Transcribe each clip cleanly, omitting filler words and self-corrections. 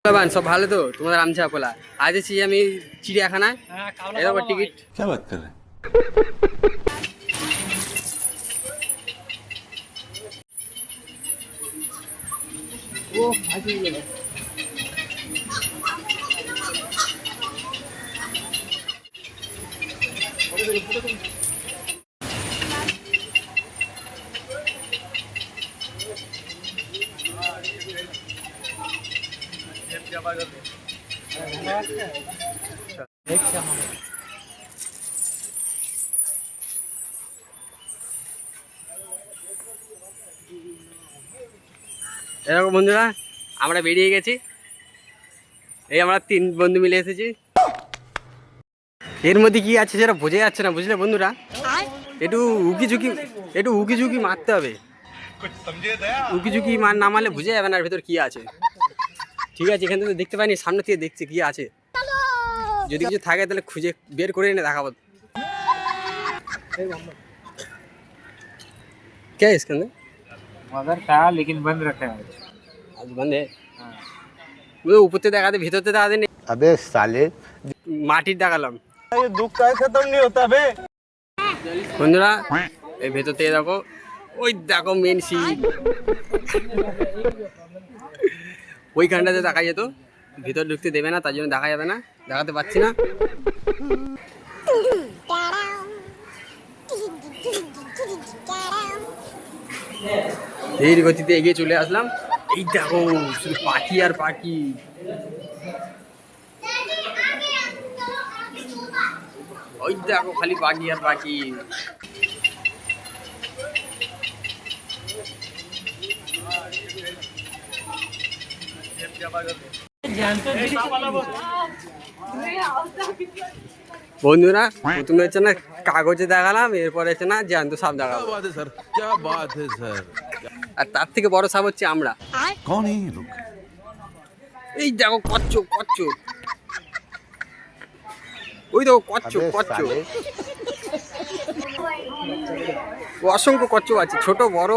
सब ভালো তো তোমাদের আমছা পোলা আজ এসেছি আমি চিড়িয়াখানায় এরকম টিকিট क्या बात कर रहे हैं। ও আজি গেল এরকম বন্ধুরা আমরা বেরিয়ে গেছি এই আমরা 3 বন্ধু মিলে এসেছি এর মধ্যে কি আছে সেটা বোঝা যাচ্ছে না বুঝলে বন্ধুরা একটু উকি ঝুঁকি মারতে হবে উকি ঝুঁকি না মারলে বুঝে যাবে না এর ভিতর কি আছে ঠিক আছে এখান থেকে দেখতে পাইনি সামনে থেকে দেখছি কি আছে যদি কিছু থাকে তাহলে খুঁজে বের করে এনে দেখাবো क्या है इसके अंदर मगर था लेकिन बंद रखा है आज बंद है वो ऊपर से দেখা দে ভিতর থেকে দেখা দে अबे साले মাটির দেখালাম ये दुख का खत्म नहीं होता बे। বন্ধুরা এই ভেতর থেকে দেখো ওই দেখো মেন সিন ওইখানটাতে দেখা যেত ভিতর ঢুকতে দেবে না তার জন্য দেখা যাবে না দেখাতে পাচ্ছি না ধীর গতিতে এগিয়ে চলে আসলাম এই দেখো শুধু পাখি আর পাখি ওই দেখো খালি পাখি আর পাখি বন্ধুরা প্রথমে হচ্ছে না কাগজে দেখালাম এরপরে হচ্ছে না জ্যান্ত সাপ দেখালাম सर क्या बात है सर। আর তার থেকে বড় সাপ হচ্ছে আমরা कौन है ये लोग। এই দেখো কচ্ছপ কচ্ছপ ওই দেখো কচ্ছপ কচ্ছপ অসংখ্য কচ্ছপ আছে ছোট বড়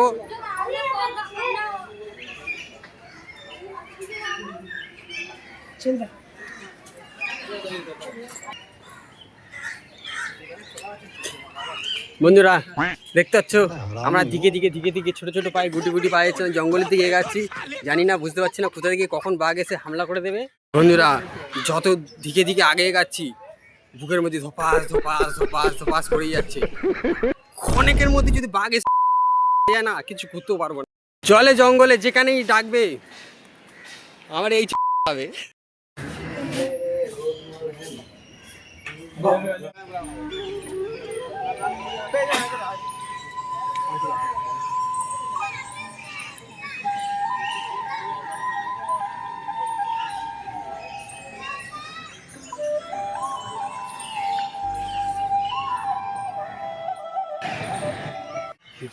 বন্ধুরা দেখতে পাচ্ছ আমরা দিকে দিকে ছোট ছোট পায়ে গুটি গুটি পায়ে জঙ্গলের দিকে এগাচ্ছি জানি না বুঝতে পারছি না কোথা থেকে কখন বাঘ এসে হামলা করে দেবে বন্ধুরা যত দিকে আগে এগাচ্ছি বুকের মধ্যে ধপাস ধপাস ধপাস ধপাস করেই যাচ্ছে ক্ষণেকের মধ্যে যদি বাঘ এসে যায় না কিছু করতেও পারবো না জলে জঙ্গলে যেখানেই ডাকবে আমার এই হবে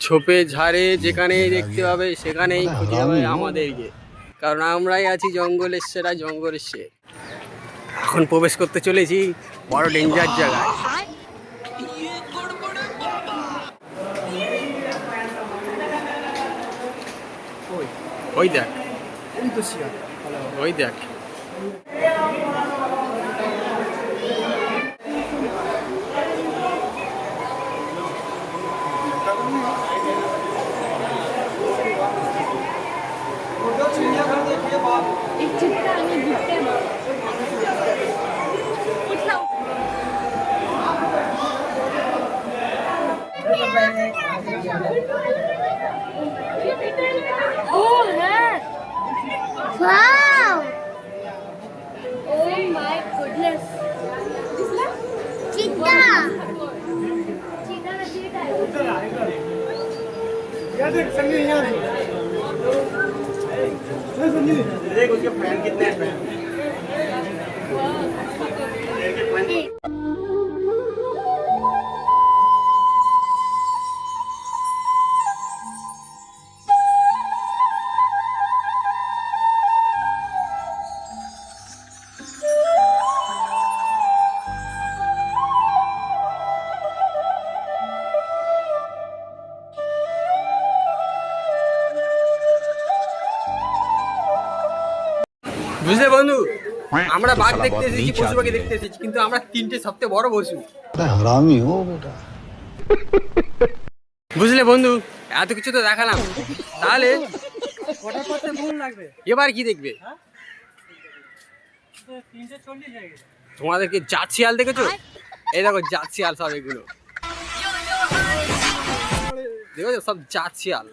ঝোপে ঝাড়ে যেখানেই দেখতে হবে সেখানেই খুঁজে হবে আমাদেরকে কারণ আমরাই আছি জঙ্গলের সেরা জঙ্গলের শের এখন প্রবেশ করতে চলেছি বড় ডেঞ্জার জায়গায় ওই দেখ ওই দেখ Oh, yeah. Wow. Oh my goodness. Cheetah. देख उसके फैन कितने हैं বুঝলে বন্ধু, আমরা বাঘ দেখতে এসেছি, পশু পাখি দেখতে এসেছি, কিন্তু আমরা তিনটে সবচেয়ে বড় পশু। हरामी हो बेटा। বুঝলে বন্ধু, এত কিছু তো দেখালাম, তাহলে এবার কি দেখবে? তোমাদেরকে জাত শিয়াল দেখেছো? এই দেখো জাত শিয়াল, সব এগুলো দেখেছো, সব জাত শিয়াল।